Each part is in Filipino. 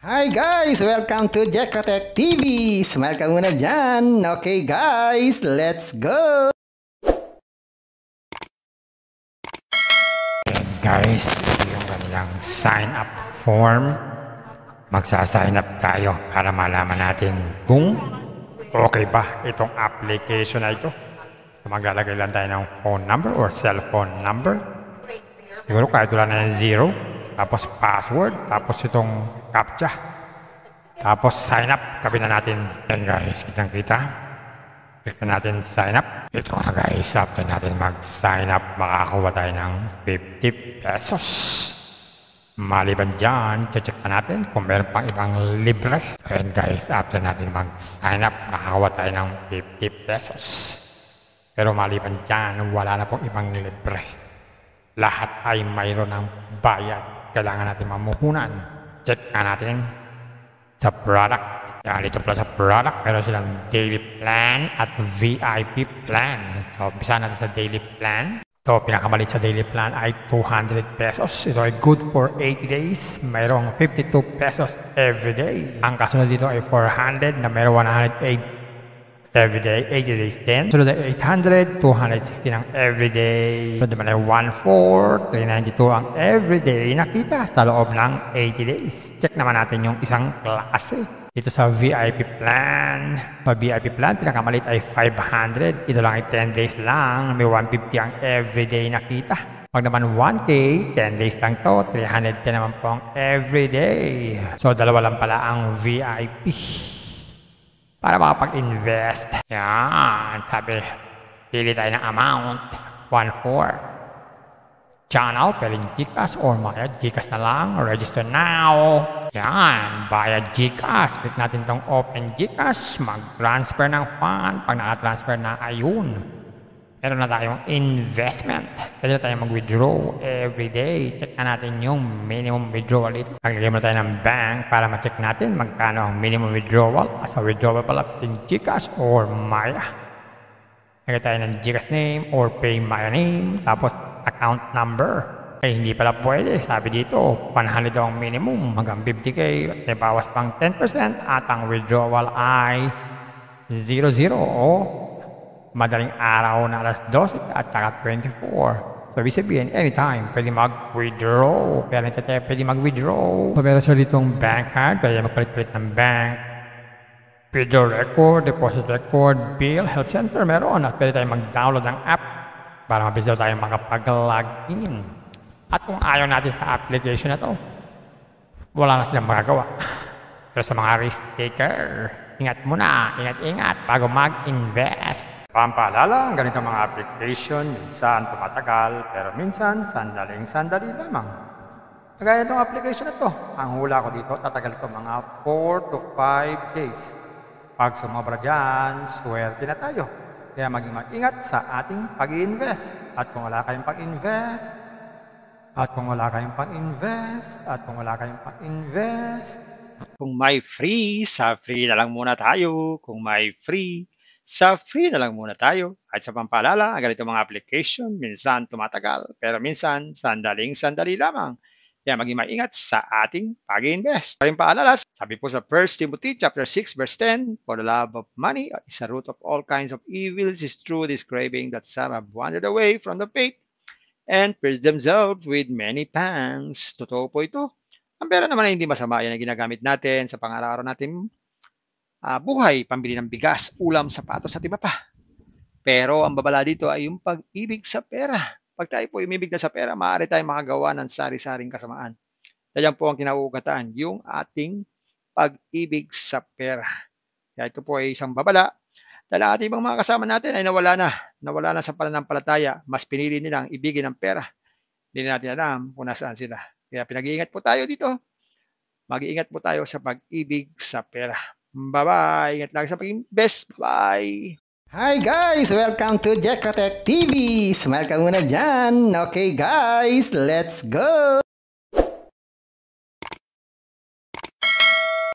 Hi guys! Welcome to Jekotech TV! Smile ka muna dyan! Okay guys, let's go! And guys, ito yung kanilang sign up form. Magsa-sign up tayo para malaman natin kung okay ba itong application na ito. So maglalagay lang tayo ng phone number or cellphone number. Siguro kahit wala na yung 0. Tapos password, tapos itong captcha. Tapos sign up, kapi na natin. Yan guys, kitang-kita. Click na natin sign up. Ito nga guys, after natin mag-sign up, makakakuha tayo ng 50 pesos. Maliban dyan, check na natin kung meron pang ibang libre. So yan guys, after natin mag-sign up, makakakuha tayo ng 50 pesos. Pero maliban dyan, wala na pong ibang libre. Lahat ay mayroon ng bayad. Kailangan natin mamuhunan. Check na natin sa product. Yan, dito pala sa product, meron silang daily plan at VIP plan. So, umpisa natin sa daily plan. So, pinakamalit sa daily plan ay 200 pesos. Ito ay good for 80 days. Mayroong 52 pesos every day. Ang kasunod dito ay 400 na mayroong 108 everyday, 80 days din. Sunod ay 800, 260 ang everyday. Sunod naman ay 1,400, 392 ang everyday nakita sa loob ng 80 days. Check naman natin yung isang klase. Dito sa VIP plan. Sa VIP plan, pinakamalit ay 500. Ito lang ay 10 days lang. May 150 ang everyday nakita. Pag naman 1K, 10 days lang to. 310 naman po ang everyday. So, dalawa lang pala ang VIP. Para makapag-invest. Yan. Sabi, pili tayo ng amount. 1,400. Channel, pwedeng GCash or Maya. GCash na lang. Register now. Yan. Bayad GCash. Click natin tong open GCash. Mag-transfer ng fund. Pag naka-transfer na, ayun. Meron na tayong investment. Pwede na tayong mag-withdraw every day. Check na natin yung minimum withdrawal dito. Naglagay mo tayo ng bank para ma-check natin magkano ang minimum withdrawal. As a withdrawal pala in GCash or Maya. Naglagay tayo ng GCash name or Pay Maya name. Tapos account number. Eh, hindi pala pwede. Sabi dito, 100 ang minimum hanggang 50K. May bawas pang 10% at ang withdrawal ay 00 o madaling araw na alas 12 at saka 24. So, ibig sabihin, anytime, pwede mag-withdraw. Pero hindi tayo pwede mag-withdraw. So, meron siya ditong bank card. Pwede magpalit-palit ng bank. Withdrawal record, deposit record, bill, health center, meron. At pwede tayo mag-download ng app para mabilis daw tayo makapag-login. At kung ayaw natin sa application na to, wala na silang magagawa. Pero sa mga risk taker, ingat muna, ingat-ingat bago mag-invest. Pampaalala, ang ganitong mga application, minsan tumatagal, pero minsan sandaling-sandali lamang. Kagaya itong application na to, ang hula ko dito, tatagal ito mga 4 to 5 days. Pag sumobra dyan, swerte na tayo. Kaya maging mag-ingat sa ating pag-i-invest. At kung wala kayong pag-invest, kung may free, sa free na lang muna tayo. Kung may free, sa free na lang muna tayo. At sa pampaalala, ang ganito mga application, minsan tumatagal, pero minsan sandaling-sandali lamang. Kaya maging maingat sa ating pag-invest. Paring paalala, sabi po sa 1 Timothy chapter 6 verse 10, for the love of money is a root of all kinds of evils, is true this craving that some have wandered away from the faith and pierced themselves with many pangs. Totoo po ito. Ang pera naman ay hindi masama. Yan ang ginagamit natin sa pang-araw-araw natin buhay, pambili ng bigas, ulam, sapatos at iba pa. Pero ang babala dito ay yung pag-ibig sa pera. Pag tayo po umibig na sa pera, maaari tayong makagawa ng sari-saring kasamaan. Yan po ang kinauugatan, yung ating pag-ibig sa pera. Kaya ito po ay isang babala. Dahil ang ating ibang mga kasama natin ay nawala na sa pananampalataya. Mas pinili nilang ibigin ang pera. Hindi natin alam kung nasaan sila. Kaya pinag-iingat po tayo dito. Mag-iingat po tayo sa pag-ibig sa pera. Bye-bye. Ingat lang sa pag-invest. Bye. Hi guys! Welcome to Jekotech TV! Smile ka muna dyan! Okay guys, let's go!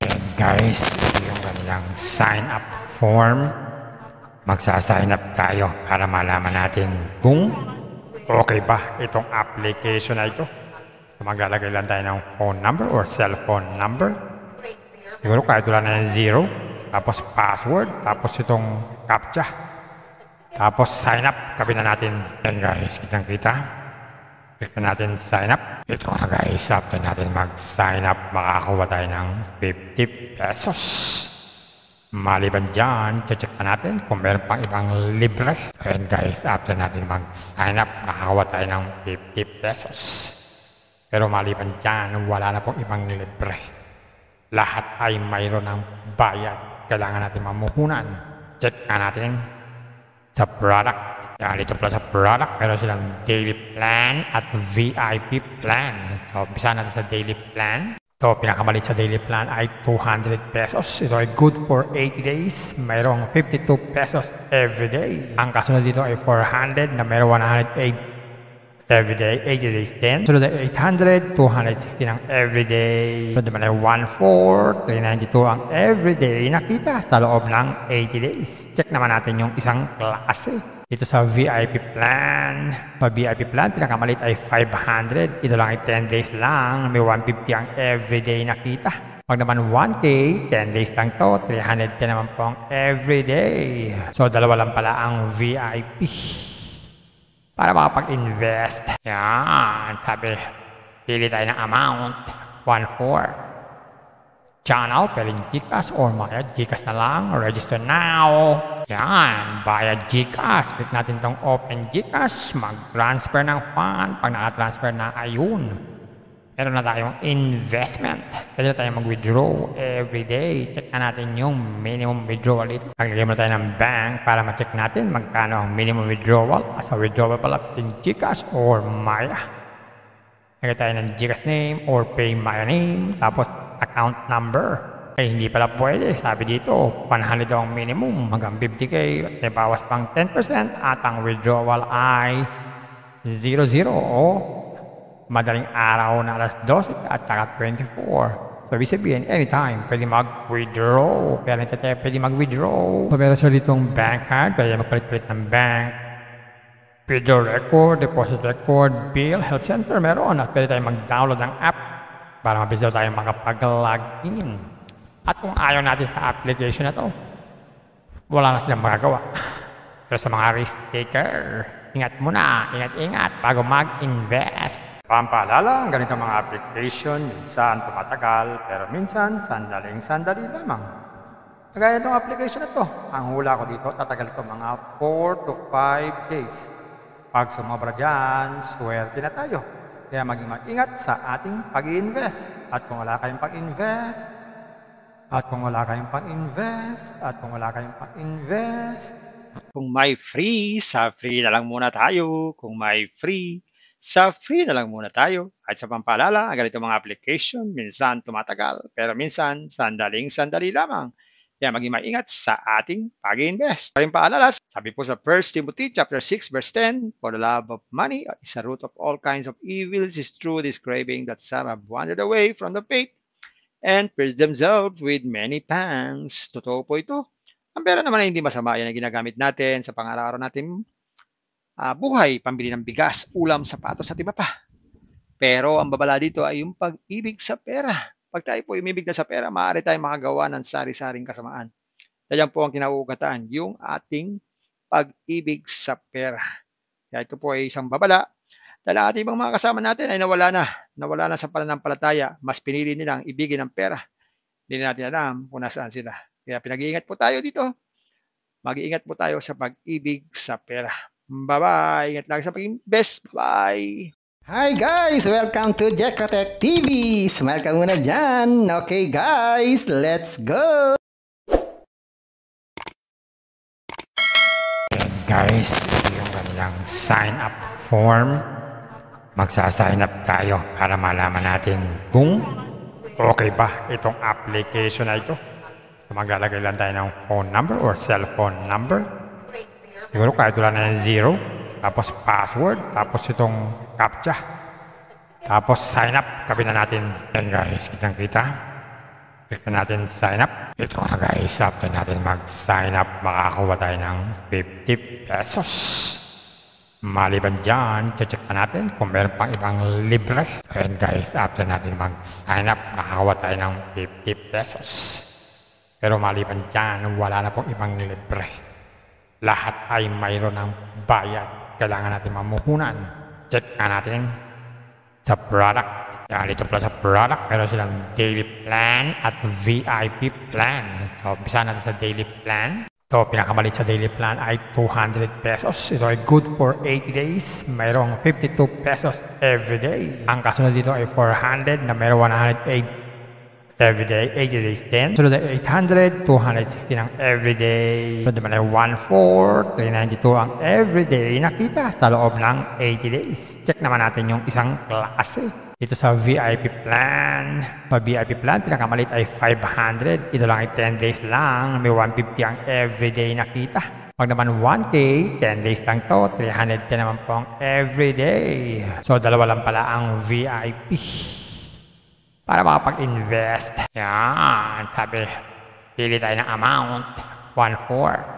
And guys, ito yung kanilang sign up form. Magsa-sign up tayo para malaman natin kung okay ba itong application na ito. So maglalagay lang tayo ng phone number or cellphone number. Siguro kahit wala na yung zero. Tapos password. Tapos itong captcha. Tapos sign up. Kapi na natin. Yan guys, kitang kita. Click na natin sign up. Ito nga guys, after natin mag-sign up, makakakuha tayo ng 50 pesos. Maliban dyan, check na natin kung meron pang ibang libre. So yan guys, after natin mag-sign up, makakakuha tayo ng 50 pesos. Pero maliban dyan, wala na pong ibang libre. Lahat ay mayroon ng bayad. Kailangan natin mamuhunan. Check na natin sa product. Yan, dito pala sa product, meron silang daily plan at VIP plan. So, umpisa natin sa daily plan. So, pinakamalit sa daily plan ay 200 pesos. Ito ay good for 80 days. Mayroong 52 pesos every day. Ang kasunod dito ay 400 na mayroong 108 every day, 80 days din. Sunod ay 800, 260 ang every day. Sunod naman ay 14, 392 ang every day nakita sa loob ng 80 days. Check naman natin yung isang klase. Dito sa VIP plan. Sa VIP plan, pinakamalit ay 500. Ito lang ay 10 days lang. May 150 ang everyday nakita. Pag naman 1K, 10 days lang to. 310 naman po ang everyday. So, dalawa lang pala ang VIP. Para makapag-invest. Yan. Sabi, pili tayo ng amount. 1-4. Channel, pwedeng GCash or Maya. GCash na lang. Register now. Yan. Bayad GCash. Click natin tong open GCash. Mag-transfer ng fund. Pag naka-transfer na, ayun. Meron na tayong investment. Pwede na tayong mag-withdraw every day. Check na natin yung minimum withdrawal dito. Naglagay mo tayo ng bank para ma-check natin magkano ang minimum withdrawal. As a withdrawal pala in GCash or Maya. Lagay tayo ng GCash name or Pay Maya name. Tapos account number. Eh, hindi pala pwede. Sabi dito, 100 ang minimum hanggang 50K. May bawas pang 10% at ang withdrawal ay 00 o madaling araw na alas 12 at saka 24. So, ibig sabihin, anytime, pwede mag-withdraw. Pero hindi tayo pwede mag-withdraw. So, meron siya ditong bank card. Pwede magpalit-palit ng bank. Withdrawal record, deposit record, bill, health center, meron. At pwede tayo mag-download ng app para mabilis daw tayo makapag-login. At kung ayaw natin sa application na to, wala na silang magagawa. Pero sa mga risk taker, ingat muna, ingat-ingat bago mag-invest. Pampaalala, ang ganitong mga application, minsan tumatagal, pero minsan sandaling-sandali lamang. Kagaya itong application na to, ang hula ko dito, tatagal ito mga 4 to 5 days. Pag sumobra dyan, swerte na tayo. Kaya maging mag-ingat sa ating pag-i-invest. At kung wala kayong pag-invest, kung may free, sa free na lang muna tayo. Kung may free, sa free na lang muna tayo. At sa pampaalala, ang ganitong mga application, minsan tumatagal, pero minsan sandaling-sandali lamang. Kaya maging maingat sa ating pag-invest. Paring paalala, sabi po sa 1 Timothy chapter 6 verse 10, for the love of money is a root of all kinds of evils, is true this craving that some have wandered away from the faith and pierced themselves with many pangs. Totoo po ito. Ang pera naman ay hindi masama. Yan ang ginagamit natin sa pang-araw-araw natin buhay, pambili ng bigas, ulam, sapatos at iba pa. Pero ang babala dito ay yung pag-ibig sa pera. Pag tayo po umibig na sa pera, maaari tayong makagawa ng sari-saring kasamaan. Yan po ang kinauugataan, yung ating pag-ibig sa pera. Kaya ito po ay isang babala. Dahil ang ating ibang mga kasama natin ay nawala na sa pananampalataya. Mas pinili nilang ibigin ang pera. Hindi natin alam kung nasaan sila. Kaya pinag-iingat po tayo dito. Mag-iingat po tayo sa pag-ibig sa pera. Bye-bye. Ingat lang sa pag-invest. Bye. Hi guys! Welcome to Jekotech TV! Smile ka muna dyan! Okay guys, let's go! Yan guys, ito yung kanilang sign up form. Magsa-sign up tayo para malaman natin kung okay ba itong application na ito. So maglalagay lang tayo ng phone number or cellphone number. Siguro kahit wala na yung zero. Tapos password, tapos itong captcha. Tapos sign up, kapi na natin. Yan guys, kitang-kita. Click na natin sign up. Ito nga guys, after natin mag-sign up, makakakuha tayo ng 50 pesos. Maliban dyan, check na natin kung meron pang ibang libre. So yun guys, after natin mag-sign up, nakakawa tayo ng 50 pesos. Pero maliban dyan, wala na pong ibang libre. Lahat ay mayroon ng bayad. Kailangan natin mamuhunan. Check na natin sa product. Yan, dito pala sa product, meron silang daily plan at VIP plan. So, umpisa natin sa daily plan. So, pinakamalit sa daily plan ay 200 pesos. Ito ay good for 80 days. Mayroong 52 pesos every day. Ang kasunod dito ay 400 na mayroong 108 every day, 80 days din. Sunod ay 800, 260 ang every day. Sunod naman ay 14, 392 ang every day nakita sa loob ng 80 days. Check naman natin yung isang klase. Dito sa VIP plan. Sa VIP plan, pinakamalit ay 500. Ito lang ay 10 days lang. May 150 ang everyday nakita. Pag naman 1K, 10 days lang to. 310 naman po ang everyday. So, dalawa lang pala ang VIP. Para makapag-invest. Yan. Sabi, pili tayo ng amount. 1-4.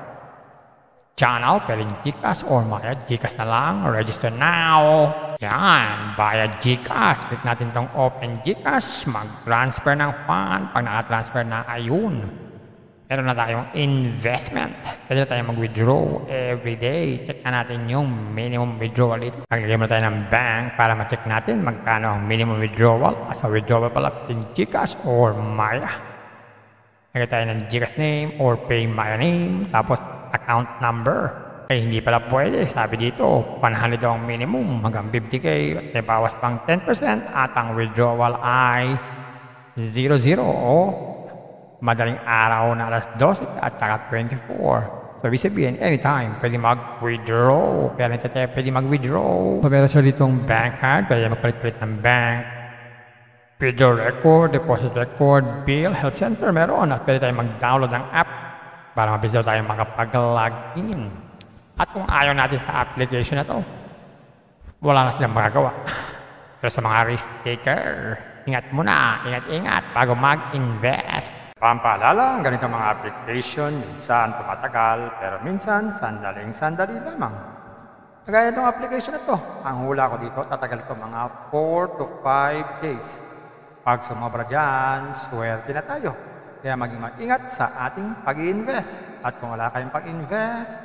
Channel, pwedeng GCash or Maya. GCash na lang. Register now. Yan. Bayad GCash. Click natin tong open GCash. Mag-transfer ng fund. Pag naka-transfer na, ayun. Meron na tayong investment. Pwede na tayong mag-withdraw every day. Check na natin yung minimum withdrawal dito. Naglagay mo tayo ng bank para ma-check natin magkano ang minimum withdrawal. As a withdrawal pala, in GCash or Maya. Lagay tayo ng GCash name or Pay Maya name. Tapos, account number. Eh, hindi pala pwede. Sabi dito, 100 ang minimum hanggang 50K. May bawas pang 10% at ang withdrawal ay 00 o madaling araw na alas 12 at saka 24. So, ibig sabihin, anytime, pwede mag-withdraw. Pero hindi tayo pwede mag-withdraw. So, meron siya ditong bank card. Pwede magpalit-palit ng bank. Withdrawal record, deposit record, bill, health center, meron. At pwede tayo mag-download ng app para mabilis daw tayo makapag-login. At kung ayaw natin sa application na to, wala na silang magagawa. Pero sa mga risk taker, ingat muna, ingat-ingat bago mag-invest. Pampaalala, ang ganitong mga application, minsan tumatagal, pero minsan sandaling-sandali lamang. Kagaya itong application na to, ang hula ko dito, tatagal ito mga 4 to 5 days. Pag sumobra dyan, swerte na tayo. Kaya maging mag-ingat sa ating pag-i-invest. At kung wala kayong pag-invest,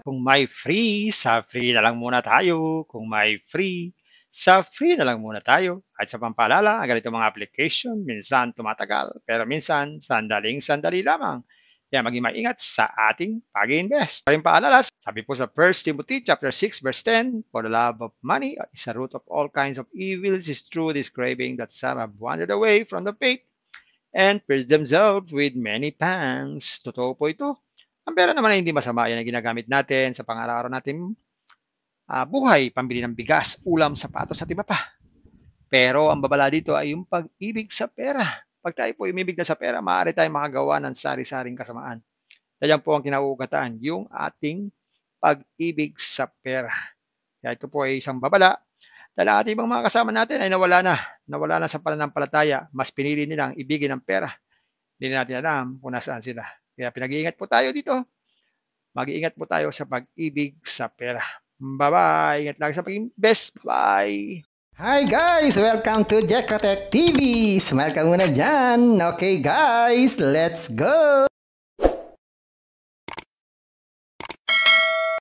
kung may free, sa free na lang muna tayo. Kung may free, sa free na lang muna tayo. At sa pampaalala, ang ganitong mga application, minsan tumatagal, pero minsan sandaling-sandali lamang. Kaya maging maingat sa ating pag-invest. Paring paalala, sabi po sa 1 Timothy chapter 6 verse 10, for the love of money is a root of all kinds of evils, is true this craving that some have wandered away from the faith and pierced themselves with many pangs. Totoo po ito. Ang pera naman ay hindi masama. Yan ang ginagamit natin sa pang-araw-araw natin buhay, pambili ng bigas, ulam, sapatos at iba pa. Pero ang babala dito ay yung pag-ibig sa pera. Pag tayo po umibig na sa pera, maaari tayong makagawa ng sari-saring kasamaan. Yan po ang kinauugataan, yung ating pag-ibig sa pera. Kaya ito po ay isang babala. Dahil ang ating ibang mga kasama natin ay nawala na sa pananampalataya. Mas pinili nilang ibigin ang pera. Hindi na natin alam kung nasaan sila. Kaya pinag-iingat po tayo dito. Mag-iingat po tayo sa pag-ibig sa pera. Bye-bye. Ingat lang sa pag-invest. Bye. Hi guys! Welcome to Jekatech TV! Smile ka muna dyan! Okay guys, let's go!